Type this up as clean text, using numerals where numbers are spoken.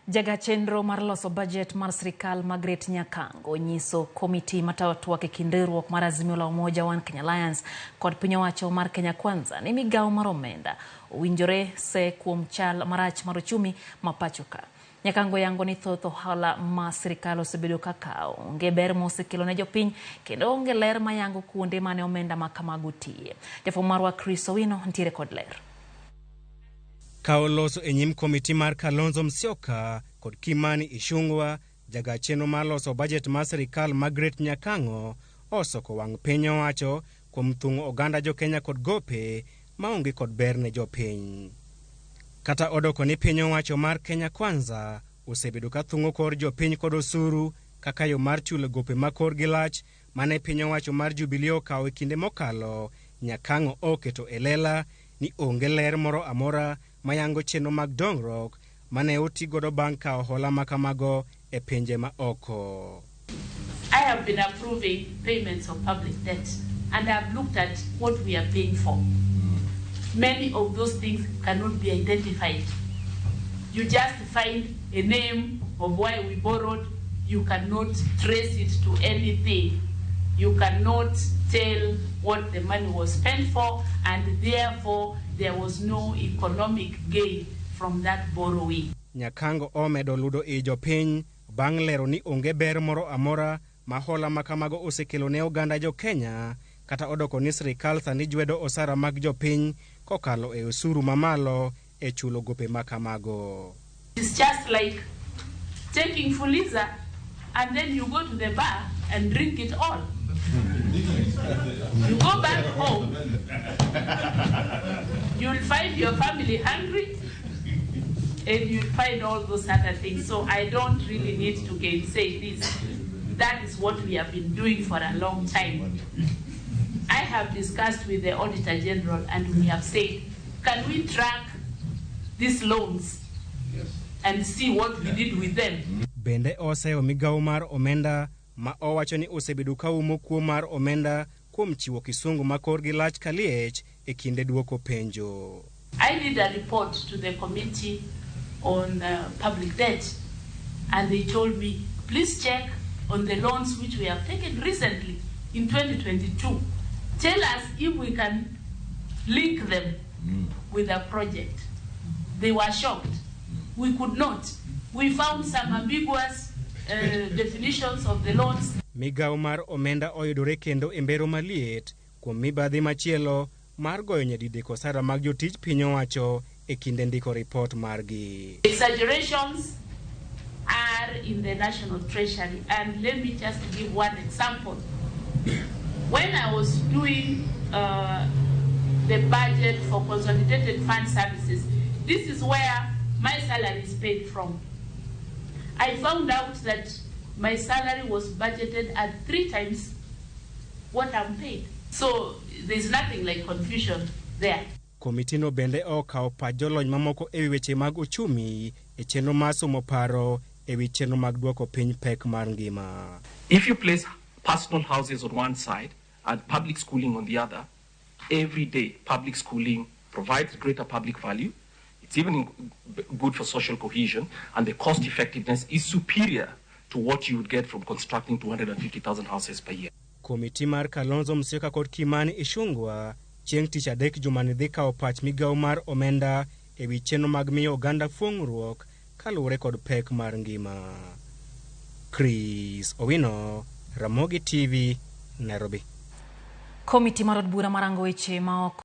Jaga chenro mar loso budget mar sirikal Margaret Nyakango nyiso komiti matawatuak e kinderruok mar Azimio la Umoja One Kenya Alliance kod piny owacho mar Kenya Kwanza ni migawo mar omenda owinjore se kuom chal marach mar uchumi ma pacho ka. Nyakango yango ni thoth hola ma sirikal osebedo kakao onge ber mosekelo ne jopiny kendo onge ler mayango kuonde mane omenda ma kamago tiye. Jafwambo marwa Chris Owino ntiere kod ler. Kaoloso e nyim komiti mar Kalonzo Musyoka kod Kimani Ichung'wah, jaga chenro mar loso budget mar sirikal Margaret Nyakango osoko wang' piny owacho kuom thung'o oganda jo Kenya kod gope maonge kod ber ne jopiny. Kata odoko ni piny owacho mar Kenya Kwanza osebedo ka thung'o kor jopiny kod osuru kaka yo mar chulo gope ma kor gilach mane piny owacho mar Jubilee okawo e kinde mokalo. Nyakango oketo e lela ni onge ler moro amora mayango chenro mag dongruok mane oti godo bang' kawo hola ma kamago e pinje ma oko. I have been approving payments of public debt and I have looked at what we are paying for. Many of those things cannot be identified. You just find a name of why we borrowed. You cannot trace it to anything. You cannot tell what the money was spent for, and therefore there was no economic gain from that borrowing. Nyakango omedo ludo e jopiny bang' lero ni onge ber moro amora ma hola ma kamago osekelo ne oganda jo Kenya, kata odoko ni sirikal sani jwedo osara mag jopiny kokalo e osuru mamalo e chulo gope ma kamago. It's just like taking Fuliza and then you go to the bar and drink it all. You go back home, you'll find your family hungry, and you'll find all those other things. So I don't really need to gainsay this. That is what we have been doing for a long time. I have discussed with the Auditor General and we have said, can we track these loans and see what we did with them? Bende oseo migawo mar omenda ma owacho ni osebedo ka umo kuo mar omenda kuom chiwo kisungu ma kor gilach kaliech e kinde duoko penjo. I did a report to the committee on public debt and they told me, please check on the loans which we have taken recently in 2022. Tell us if we can link them with a project. They were shocked. We could not. We found some ambiguous definitions of the loans. Migawo mar omenda oyudore kendo e mbero maliet kuom mibadhi machielo mar goyo nyadidi kosara mag jotij piny owacho e kinde ndiko report margi. Exaggerations are in the National Treasury, and let me just give one example. When I was doing the budget for consolidated fund services, this is where my salary is paid from. I found out that my salary was budgeted at 3 times what I'm paid. So there's nothing like confusion there. Komiti no bende okawo pach jolony mamoko e weche mag uchumi e chenro mar somo paro e wi chenro mag duoko piny pek mar ngima. If you place personal houses on one side and public schooling on the other, every day public schooling provides greater public value. It's even good for social cohesion, and the cost effectiveness is superior to what you would get from constructing 250,000 houses per year. Komiti mar Kalonzo Musyoka kod Kimani Ichung'wah chieng' tich adek jumani dhi kawo pach migawo mar omenda e wi chenro mag miyo oganda fuong'ruok kaluwore kod pek mar ngima. Chris Owino, Ramogi TV, Nairobi. Komiti mar od bura marango weche ma